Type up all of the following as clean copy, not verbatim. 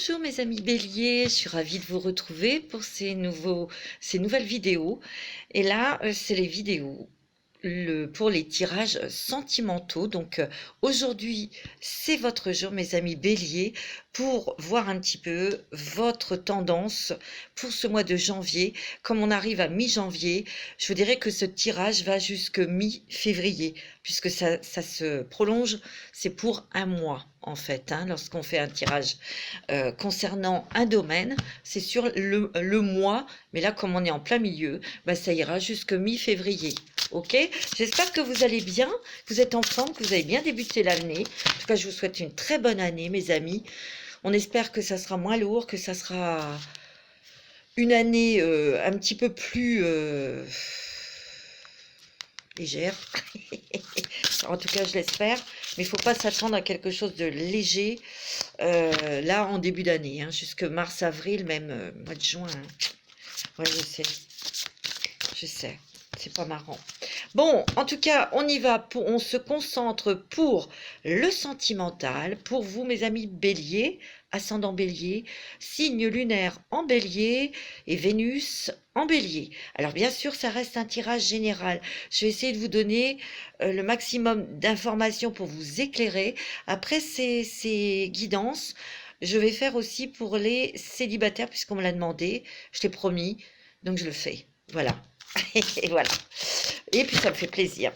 Bonjour mes amis béliers, je suis ravie de vous retrouver pour ces nouvelles vidéos. Et là, c'est les vidéos pour les tirages sentimentaux. Donc aujourd'hui, c'est votre jour mes amis béliers pour voir un petit peu votre tendance pour ce mois de janvier. Comme on arrive à mi-janvier, je vous dirais que ce tirage va jusque mi-février puisque ça se prolonge, c'est pour un mois en fait, hein, lorsqu'on fait un tirage concernant un domaine, c'est sur le mois, mais là comme on est en plein milieu, bah, ça ira jusque mi-février. Ok, j'espère que vous allez bien, que vous êtes en forme, que vous avez bien débuté l'année. En tout cas, je vous souhaite une très bonne année, mes amis. On espère que ça sera moins lourd, que ça sera une année un petit peu plus légère. En tout cas, je l'espère. Mais il ne faut pas s'attendre à quelque chose de léger là en début d'année, hein, jusque mars, avril, même mois de juin. Hein. Ouais, je sais. Je sais. C'est pas marrant. Bon, en tout cas, on y va. On se concentre pour le sentimental. Pour vous, mes amis béliers, ascendant bélier, signe lunaire en bélier et Vénus en bélier. Alors bien sûr, ça reste un tirage général. Je vais essayer de vous donner le maximum d'informations pour vous éclairer. Après ces guidances, je vais faire aussi pour les célibataires, puisqu'on me l'a demandé. Je l'ai promis, donc je le fais. Voilà. Et voilà. Et puis ça me fait plaisir.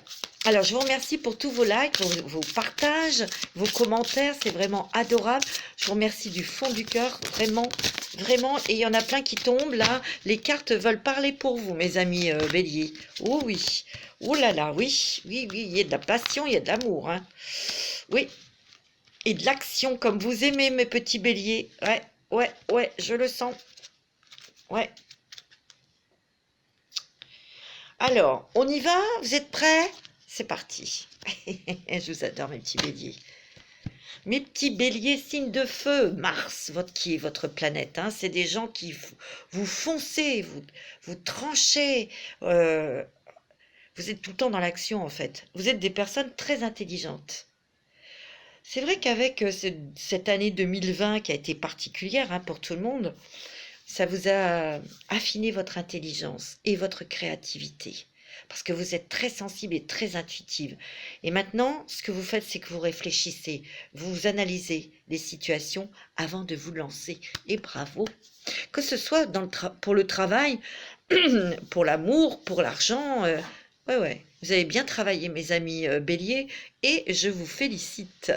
Alors je vous remercie pour tous vos likes, vos partages, vos commentaires, c'est vraiment adorable. Je vous remercie du fond du cœur, vraiment, vraiment. Et il y en a plein qui tombent là. Les cartes veulent parler pour vous, mes amis béliers. Oh oui, oh là là, oui, oui, oui, il y a de la passion, il y a de l'amour. Hein. Oui, et de l'action comme vous aimez, mes petits béliers. Ouais, ouais, ouais, je le sens. Ouais. Alors, on y va? Vous êtes prêts? C'est parti. Je vous adore, mes petits béliers. Mes petits béliers, signe de feu, Mars, qui est votre planète. Hein, c'est des gens qui vous foncez, vous tranchez. Vous êtes tout le temps dans l'action, en fait. Vous êtes des personnes très intelligentes. C'est vrai qu'avec cette année 2020 qui a été particulière hein, pour tout le monde, ça vous a affiné votre intelligence et votre créativité. Parce que vous êtes très sensible et très intuitive. Et maintenant, ce que vous faites, c'est que vous réfléchissez, vous analysez les situations avant de vous lancer. Et bravo. Que ce soit pour le travail, pour l'amour, pour l'argent. Ouais. Vous avez bien travaillé, mes amis béliers, et je vous félicite.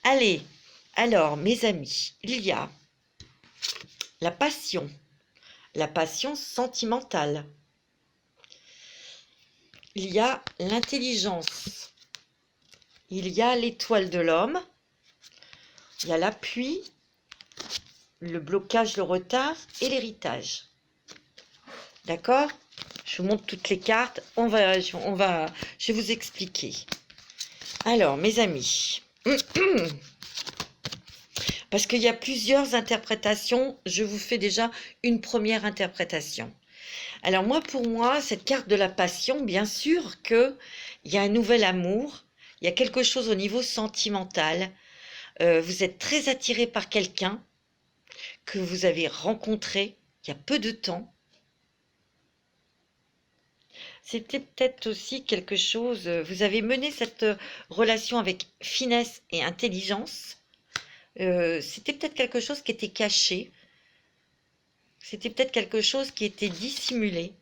Allez, alors, mes amis, il y a la passion sentimentale. Il y a l'intelligence, il y a l'étoile de l'homme, il y a l'appui, le blocage, le retard et l'héritage. D'accord? Je vous montre toutes les cartes, je vais vous expliquer. Alors, mes amis, parce qu'il y a plusieurs interprétations, je vous fais déjà une première interprétation. Alors pour moi, cette carte de la passion, bien sûr qu'il y a un nouvel amour, il y a quelque chose au niveau sentimental. Vous êtes très attiré par quelqu'un que vous avez rencontré il y a peu de temps. C'était peut-être aussi quelque chose, vous avez mené cette relation avec finesse et intelligence. C'était peut-être quelque chose qui était caché. C'était peut-être quelque chose qui était dissimulé.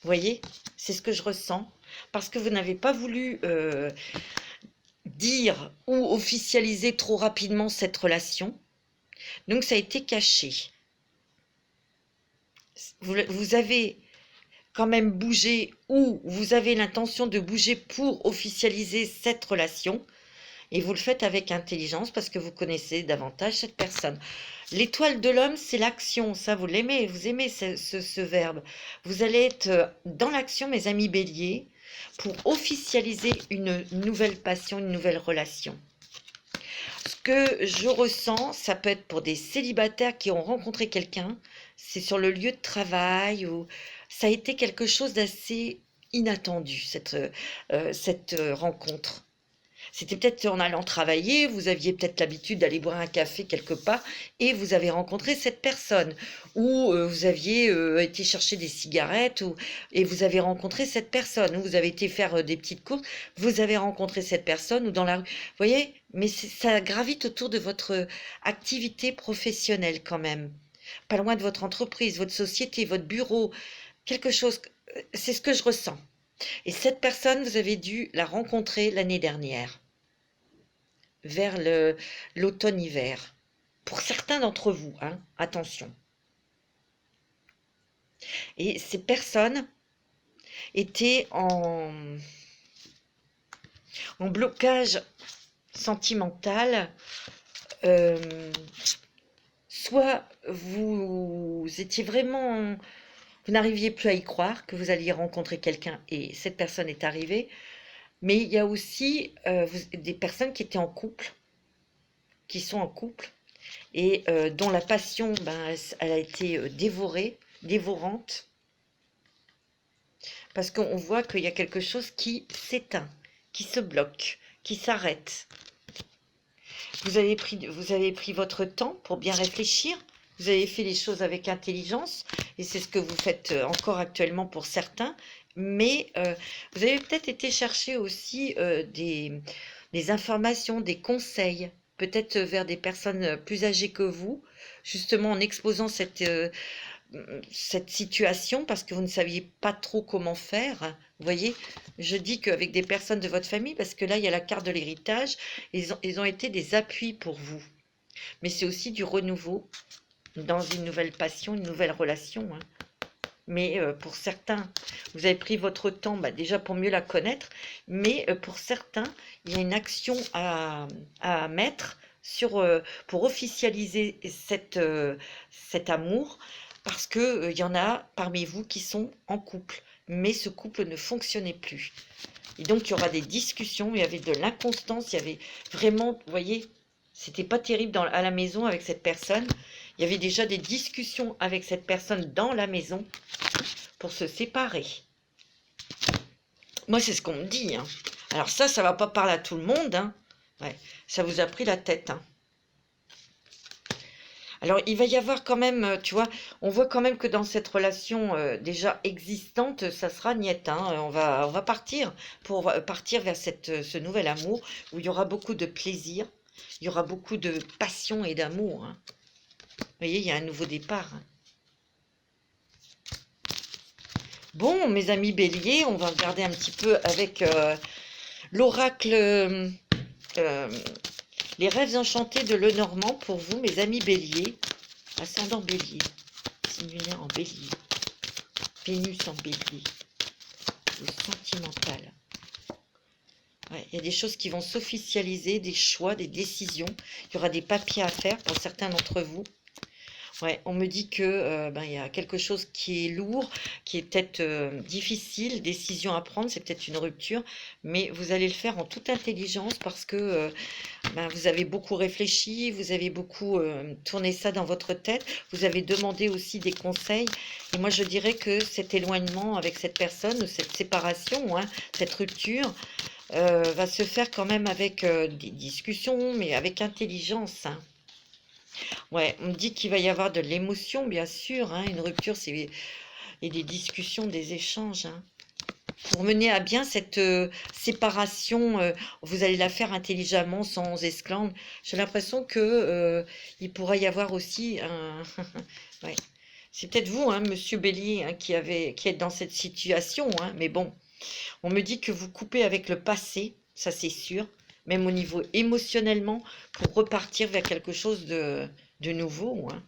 Vous voyez, c'est ce que je ressens. Parce que vous n'avez pas voulu dire ou officialiser trop rapidement cette relation. Donc ça a été caché. Vous avez quand même bougé ou vous avez l'intention de bouger pour officialiser cette relation. Et vous le faites avec intelligence parce que vous connaissez davantage cette personne. L'étoile de l'homme, c'est l'action. Ça, vous l'aimez, vous aimez ce verbe. Vous allez être dans l'action, mes amis béliers, pour officialiser une nouvelle passion, une nouvelle relation. Ce que je ressens, ça peut être pour des célibataires qui ont rencontré quelqu'un. C'est sur le lieu de travail ou ça a été quelque chose d'assez inattendu, cette rencontre. C'était peut-être en allant travailler, vous aviez peut-être l'habitude d'aller boire un café quelque part et vous avez rencontré cette personne. Ou vous aviez été chercher des cigarettes et vous avez rencontré cette personne. Ou vous avez été faire des petites courses, vous avez rencontré cette personne ou dans la rue. Vous voyez? Mais ça gravite autour de votre activité professionnelle quand même. Pas loin de votre entreprise, votre société, votre bureau, quelque chose. C'est ce que je ressens. Et cette personne, vous avez dû la rencontrer l'année dernière, vers l'automne-hiver. Pour certains d'entre vous, hein, attention. Et ces personnes étaient en blocage sentimental. Soit vous étiez vraiment... Vous n'arriviez plus à y croire que vous alliez rencontrer quelqu'un et cette personne est arrivée. Mais il y a aussi des personnes qui étaient en couple, qui sont en couple, et dont la passion, elle a été dévorante, parce qu'on voit qu'il y a quelque chose qui s'éteint, qui se bloque, qui s'arrête. Vous avez pris votre temps pour bien réfléchir, vous avez fait les choses avec intelligence, et c'est ce que vous faites encore actuellement pour certains, mais vous avez peut-être été chercher aussi des informations, des conseils, peut-être vers des personnes plus âgées que vous, justement en exposant cette situation parce que vous ne saviez pas trop comment faire. Vous voyez, je dis qu'avec des personnes de votre famille, parce que là, il y a la carte de l'héritage, ils ont été des appuis pour vous. Mais c'est aussi du renouveau dans une nouvelle passion, une nouvelle relation, hein. Mais pour certains, vous avez pris votre temps déjà pour mieux la connaître, mais pour certains, il y a une action à mettre pour officialiser cet amour, parce qu'il y en a parmi vous qui sont en couple, mais ce couple ne fonctionnait plus. Et donc, il y aura des discussions, il y avait de l'inconstance, il y avait vraiment, vous voyez, c'était pas terrible à la maison avec cette personne. Il y avait déjà des discussions avec cette personne dans la maison pour se séparer. Moi, c'est ce qu'on me dit, hein. Alors ça va pas parler à tout le monde, hein. Ouais, ça vous a pris la tête, hein. Alors, il va y avoir quand même, tu vois, on voit quand même que dans cette relation déjà existante, ça sera niet, hein. On va partir pour partir vers ce nouvel amour où il y aura beaucoup de plaisir, il y aura beaucoup de passion et d'amour, hein. Vous voyez, il y a un nouveau départ, hein. Bon, mes amis béliers, on va regarder un petit peu avec l'oracle, les rêves enchantés de Lenormand pour vous, mes amis béliers. Ascendant bélier, signe lunaire en bélier, Vénus en bélier, le sentimental. Ouais, il y a des choses qui vont s'officialiser, des choix, des décisions. Il y aura des papiers à faire pour certains d'entre vous. Ouais, on me dit que il y a quelque chose qui est lourd, qui est peut-être difficile, décision à prendre, c'est peut-être une rupture, mais vous allez le faire en toute intelligence parce que vous avez beaucoup réfléchi, vous avez beaucoup tourné ça dans votre tête, vous avez demandé aussi des conseils, et moi je dirais que cet éloignement avec cette personne, ou cette séparation, hein, cette rupture, va se faire quand même avec des discussions, mais avec intelligence, hein. Ouais, on me dit qu'il va y avoir de l'émotion, bien sûr, hein. Une rupture, et des discussions, des échanges, hein. Pour mener à bien cette séparation, vous allez la faire intelligemment, sans esclandre. J'ai l'impression que il pourrait y avoir aussi un... ouais. C'est peut-être vous, hein, Monsieur Bélier, hein, qui est dans cette situation, hein, mais bon, on me dit que vous coupez avec le passé, ça c'est sûr, même au niveau émotionnellement, pour repartir vers quelque chose de nouveau, hein.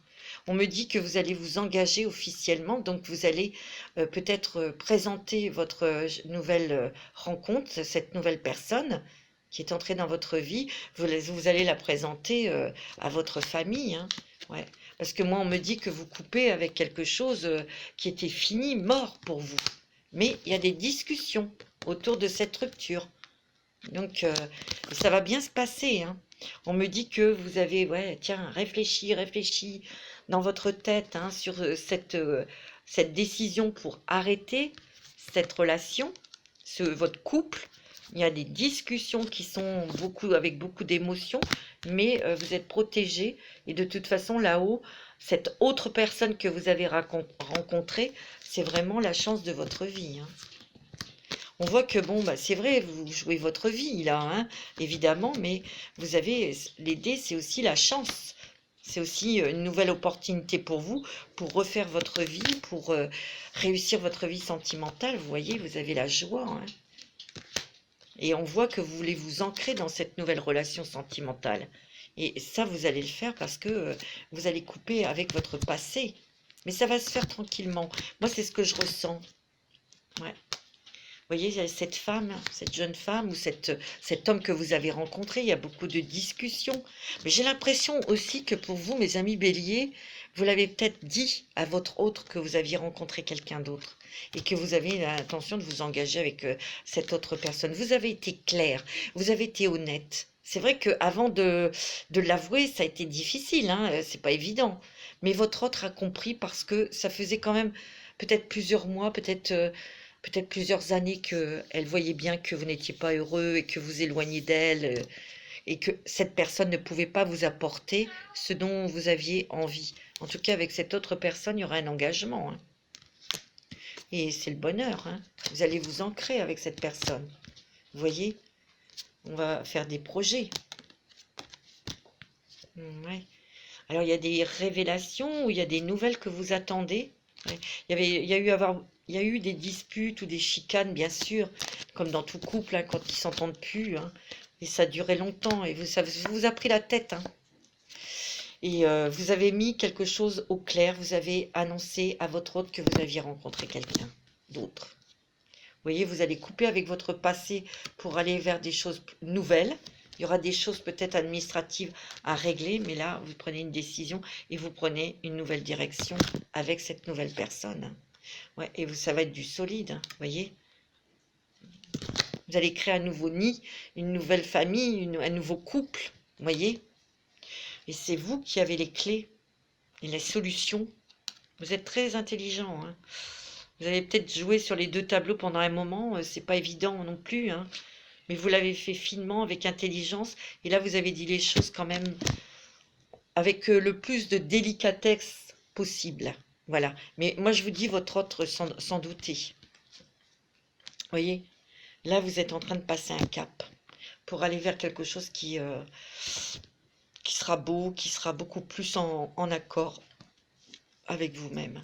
On me dit que vous allez vous engager officiellement, donc vous allez peut-être présenter votre nouvelle rencontre, cette nouvelle personne qui est entrée dans votre vie, vous allez la présenter à votre famille, hein. Ouais. Parce que moi, on me dit que vous coupez avec quelque chose qui était fini, mort pour vous. Mais il y a des discussions autour de cette rupture. Donc, ça va bien se passer, hein. On me dit que vous avez, ouais, tiens, réfléchi dans votre tête, hein, sur cette décision pour arrêter cette relation, votre couple. Il y a des discussions qui sont avec beaucoup d'émotions, mais vous êtes protégé. Et de toute façon, là-haut, cette autre personne que vous avez rencontrée, c'est vraiment la chance de votre vie, hein. On voit que, bon, bah, c'est vrai, vous jouez votre vie, là, hein, évidemment, mais vous avez, les dés, c'est aussi la chance. C'est aussi une nouvelle opportunité pour vous, pour refaire votre vie, pour réussir votre vie sentimentale. Vous voyez, vous avez la joie, hein. Et on voit que vous voulez vous ancrer dans cette nouvelle relation sentimentale. Et ça, vous allez le faire parce que vous allez couper avec votre passé. Mais ça va se faire tranquillement. Moi, c'est ce que je ressens. Ouais. Vous voyez, il y a cette femme, cette jeune femme ou cet homme que vous avez rencontré, il y a beaucoup de discussions. Mais j'ai l'impression aussi que pour vous, mes amis béliers, vous l'avez peut-être dit à votre autre que vous aviez rencontré quelqu'un d'autre et que vous avez l'intention de vous engager avec cette autre personne. Vous avez été clair, vous avez été honnête. C'est vrai qu'avant de l'avouer, ça a été difficile, hein, c'est pas évident. Mais votre autre a compris parce que ça faisait quand même peut-être plusieurs mois, peut-être plusieurs années qu'elle voyait bien que vous n'étiez pas heureux et que vous éloignez d'elle et que cette personne ne pouvait pas vous apporter ce dont vous aviez envie. En tout cas, avec cette autre personne, il y aura un engagement, hein. Et c'est le bonheur, hein. Vous allez vous ancrer avec cette personne. Vous voyez, on va faire des projets. Ouais. Alors, il y a des révélations ou il y a des nouvelles que vous attendez. Ouais. Il y a eu des disputes ou des chicanes, bien sûr, comme dans tout couple, hein, quand ils s'entendent plus, hein, et ça a duré longtemps, et ça vous a pris la tête, hein. Et vous avez mis quelque chose au clair, vous avez annoncé à votre autre que vous aviez rencontré quelqu'un d'autre. Vous voyez, vous allez couper avec votre passé pour aller vers des choses nouvelles. Il y aura des choses peut-être administratives à régler, mais là, vous prenez une décision et vous prenez une nouvelle direction avec cette nouvelle personne. Ouais, et ça va être du solide, hein, vous voyez. Vous allez créer un nouveau nid, une nouvelle famille, un nouveau couple, vous voyez. Et c'est vous qui avez les clés et les solutions. Vous êtes très intelligent, hein. Vous avez peut-être joué sur les deux tableaux pendant un moment, c'est pas évident non plus, hein. Mais vous l'avez fait finement, avec intelligence. Et là, vous avez dit les choses quand même avec le plus de délicatesse possible. Voilà. Mais moi, je vous dis votre autre sans douter. Vous voyez, là, vous êtes en train de passer un cap pour aller vers quelque chose qui sera beau, qui sera beaucoup plus en accord avec vous-même.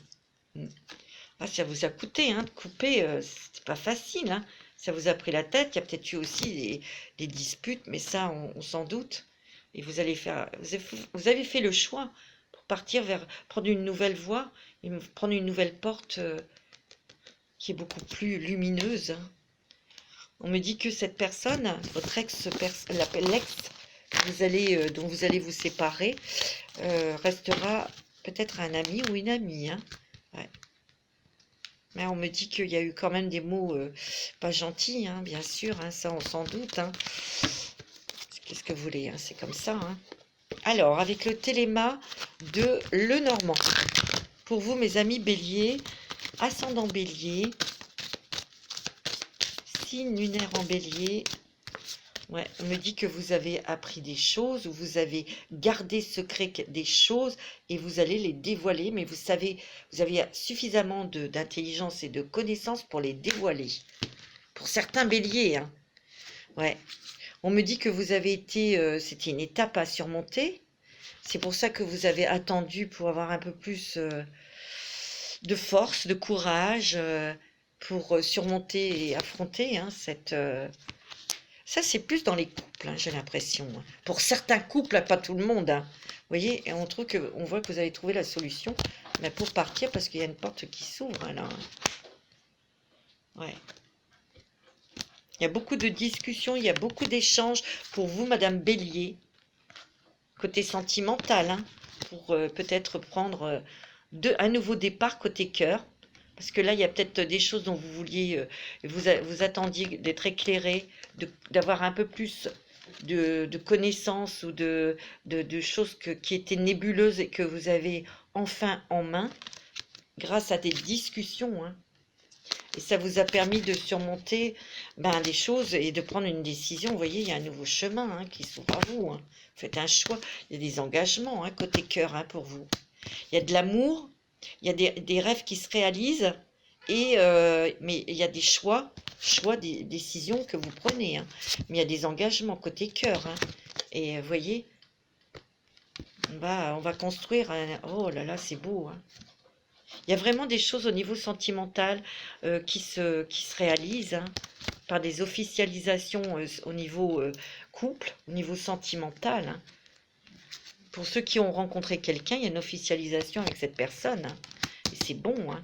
Ah, ça vous a coûté, hein, de couper, c'est pas facile, hein. Ça vous a pris la tête. Il y a peut-être eu aussi des disputes, mais ça, on s'en doute. Et vous allez faire, vous avez fait le choix pour partir vers prendre une nouvelle voie, et prendre une nouvelle porte qui est beaucoup plus lumineuse, hein. On me dit que cette personne, votre l'ex dont vous allez vous séparer, restera peut-être un ami ou une amie, hein. Ouais. Mais on me dit qu'il y a eu quand même des mots pas gentils, hein, bien sûr, hein, ça on s'en doute, hein. Qu'est-ce que vous voulez, hein, c'est comme ça, hein. Alors, avec le téléma de Lenormand, pour vous, mes amis béliers, ascendant bélier, signe lunaire en bélier. Ouais, on me dit que vous avez appris des choses, ou vous avez gardé secret des choses, et vous allez les dévoiler, mais vous savez, vous avez suffisamment d'intelligence et de connaissances pour les dévoiler. Pour certains béliers, hein. Ouais. On me dit que vous avez été, c'était une étape à surmonter. C'est pour ça que vous avez attendu pour avoir un peu plus de force, de courage, pour surmonter et affronter, hein, ça, c'est plus dans les couples, hein, j'ai l'impression. Pour certains couples, pas tout le monde, hein. Vous voyez, et on voit que vous avez trouvé la solution, mais pour partir, parce qu'il y a une porte qui s'ouvre, là. Ouais. Il y a beaucoup de discussions, il y a beaucoup d'échanges pour vous, Madame Bélier. Côté sentimental, hein, pour peut-être prendre un nouveau départ côté cœur. Parce que là, il y a peut-être des choses dont vous vouliez, vous attendiez d'être éclairé, d'avoir un peu plus de connaissances ou de choses qui étaient nébuleuses et que vous avez enfin en main grâce à des discussions, hein. Et ça vous a permis de surmonter les choses et de prendre une décision. Vous voyez, il y a un nouveau chemin qui s'ouvre à vous. Faites un choix. Il y a des engagements côté cœur pour vous. Il y a de l'amour, il y a des rêves qui se réalisent, mais il y a des choix, des décisions que vous prenez. Mais il y a des engagements côté cœur. Et vous voyez, on va construire oh là là, c'est beau. Il y a vraiment des choses au niveau sentimental qui se réalisent par des officialisations au niveau couple, au niveau sentimental. Pour ceux qui ont rencontré quelqu'un, il y a une officialisation avec cette personne. Et c'est bon.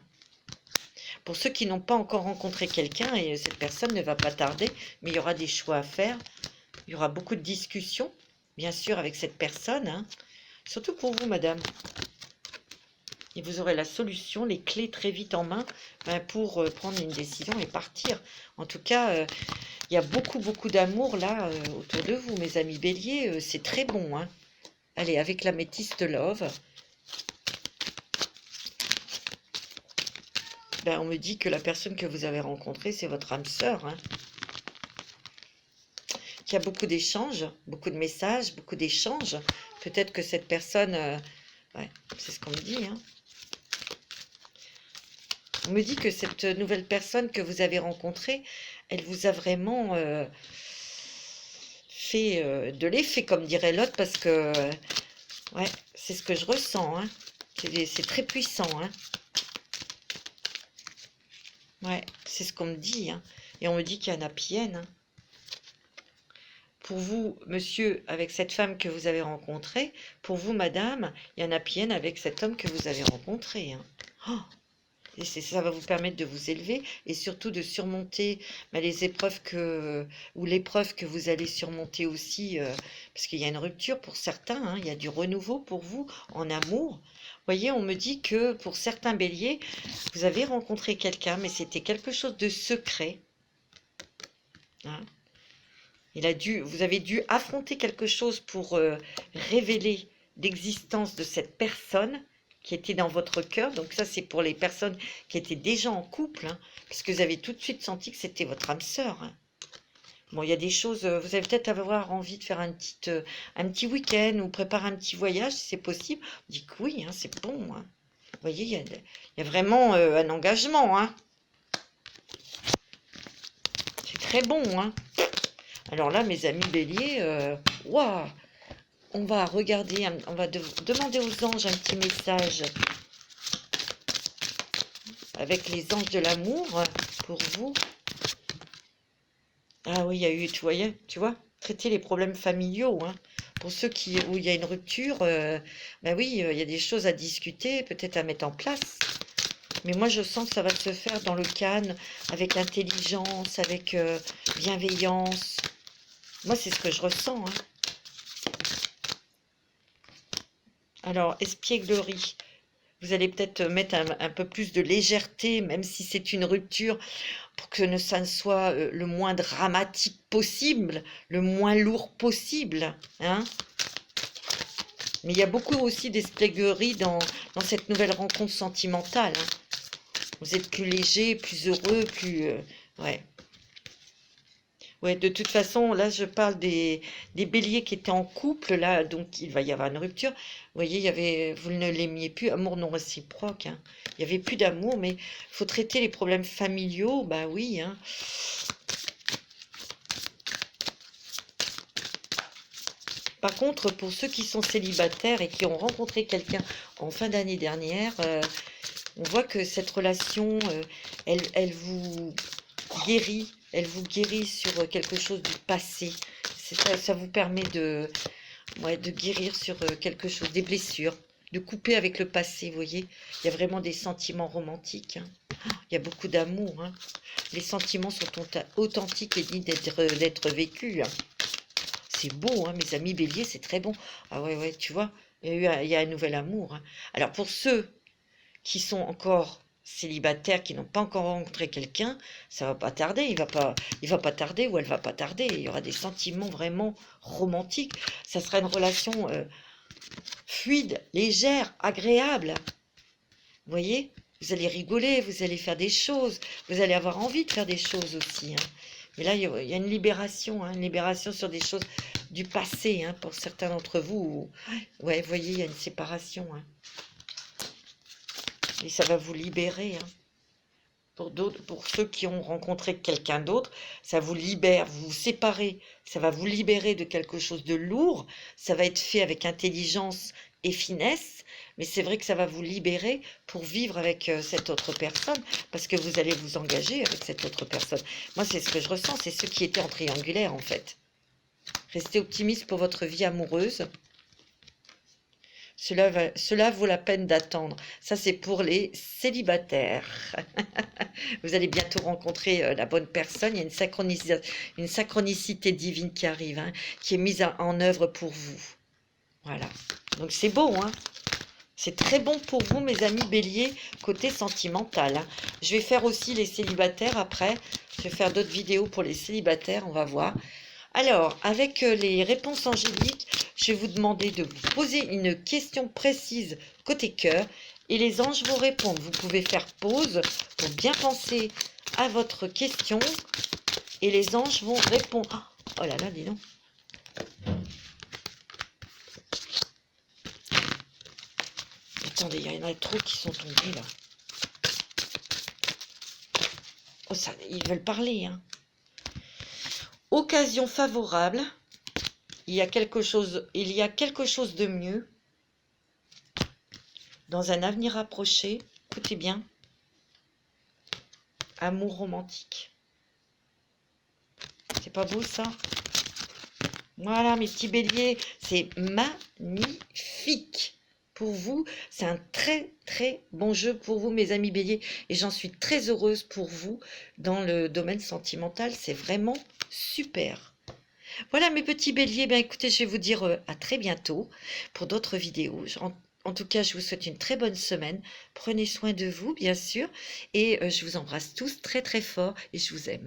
Pour ceux qui n'ont pas encore rencontré quelqu'un, et cette personne ne va pas tarder, mais il y aura des choix à faire. Il y aura beaucoup de discussions, bien sûr, avec cette personne. Surtout pour vous, madame. Et vous aurez la solution, les clés très vite en main pour prendre une décision et partir. En tout cas, il y a beaucoup, beaucoup d'amour là autour de vous, mes amis béliers. C'est très bon. Allez, avec l'améthyste love. On me dit que la personne que vous avez rencontrée, c'est votre âme sœur. Il y a beaucoup d'échanges, beaucoup de messages, beaucoup d'échanges. Peut-être que cette personne... ouais, c'est ce qu'on me dit. On me dit que cette nouvelle personne que vous avez rencontrée, elle vous a vraiment fait de l'effet, comme dirait l'autre, parce que ouais, c'est ce que je ressens. C'est très puissant. Ouais, c'est ce qu'on me dit. Et on me dit qu'il y a un happy end. Pour vous, monsieur, avec cette femme que vous avez rencontrée, pour vous, madame, il y a un happy end avec cet homme que vous avez rencontré. Oh, et ça va vous permettre de vous élever et surtout de surmonter les épreuves ou l'épreuve que vous allez surmonter aussi, parce qu'il y a une rupture pour certains, il y a du renouveau pour vous en amour. Vous voyez, on me dit que pour certains béliers, vous avez rencontré quelqu'un, mais c'était quelque chose de secret. Vous avez dû affronter quelque chose pour révéler l'existence de cette personne qui était dans votre cœur. Donc ça, c'est pour les personnes qui étaient déjà en couple, parce que vous avez tout de suite senti que c'était votre âme sœur. Bon, il y a des choses, vous allez peut-être avoir envie de faire un petit week-end ou préparer un petit voyage, si c'est possible. On dit que oui, c'est bon. Vous voyez, il y a vraiment un engagement. C'est très bon. Alors là, mes amis béliers, waouh, on va regarder, on va demander aux anges un petit message avec les anges de l'amour pour vous. Ah oui, il y a eu, tu vois, traiter les problèmes familiaux. Pour ceux où il y a une rupture, oui, il y a des choses à discuter, peut-être à mettre en place. Mais moi, je sens que ça va se faire dans le calme, avec intelligence, avec bienveillance. Moi, c'est ce que je ressens. Alors, espièglerie. Vous allez peut-être mettre un peu plus de légèreté, même si c'est une rupture, pour que ça ne soit le moins dramatique possible, le moins lourd possible. Mais il y a beaucoup aussi d'espièglerie dans cette nouvelle rencontre sentimentale. Vous êtes plus léger, plus heureux, plus... ouais. Ouais, de toute façon, là, je parle des béliers qui étaient en couple, là, donc il va y avoir une rupture. Vous voyez, vous ne l'aimiez plus, amour non réciproque. Il n'y avait plus d'amour, mais il faut traiter les problèmes familiaux, oui. Par contre, pour ceux qui sont célibataires et qui ont rencontré quelqu'un en fin d'année dernière, on voit que cette relation, elle vous guérit. Elle vous guérit sur quelque chose du passé. Ça vous permet de guérir sur quelque chose, des blessures, de couper avec le passé, vous voyez. Il y a vraiment des sentiments romantiques. Il y a beaucoup d'amour. Les sentiments sont authentiques et dignes d'être vécus. C'est beau, mes amis béliers, c'est très bon. Ah ouais, tu vois, il y a un nouvel amour. Alors pour ceux qui sont encore célibataires, qui n'ont pas encore rencontré quelqu'un, ça va pas tarder, il va pas tarder ou elle va pas tarder, il y aura des sentiments vraiment romantiques, ça sera une relation fluide, légère, agréable, vous voyez, Vous allez rigoler, vous allez faire des choses, vous allez avoir envie de faire des choses aussi, hein. Mais là, il y a une libération sur des choses du passé, hein, pour certains d'entre vous. Ouais, vous voyez, il y a une séparation, hein. Et ça va vous libérer, hein. Pour d'autres, pour ceux qui ont rencontré quelqu'un d'autre, ça vous libère, vous vous séparez, ça va vous libérer de quelque chose de lourd, ça va être fait avec intelligence et finesse, mais c'est vrai que ça va vous libérer pour vivre avec cette autre personne, parce que vous allez vous engager avec cette autre personne. Moi, c'est ce que je ressens, c'est ceux qui étaient en triangulaire, en fait. Restez optimiste pour votre vie amoureuse. Cela vaut la peine d'attendre. Ça, c'est pour les célibataires. Vous allez bientôt rencontrer la bonne personne. Il y a une synchronicité divine qui arrive, hein, qui est mise en œuvre pour vous. Voilà. Donc, c'est beau, hein. C'est très bon pour vous, mes amis béliers, côté sentimental, hein. Je vais faire aussi les célibataires après. Je vais faire d'autres vidéos pour les célibataires, on va voir. Alors, avec les réponses angéliques, je vais vous demander de vous poser une question précise côté cœur et les anges vont répondre. Vous pouvez faire pause pour bien penser à votre question et les anges vont répondre. Oh là là, dis donc. Attendez, il y en a trop qui sont tombés là. Oh, ça, ils veulent parler, hein. Occasion favorable. Il y a quelque chose de mieux dans un avenir approché. Écoutez bien. Amour romantique. C'est pas beau ça? Voilà mes petits béliers, c'est magnifique pour vous. C'est un très très bon jeu pour vous mes amis béliers et j'en suis très heureuse pour vous dans le domaine sentimental. C'est vraiment super. Voilà mes petits béliers, ben écoutez, je vais vous dire à très bientôt pour d'autres vidéos. En tout cas, je vous souhaite une très bonne semaine. Prenez soin de vous, bien sûr. Et je vous embrasse tous très très fort et je vous aime.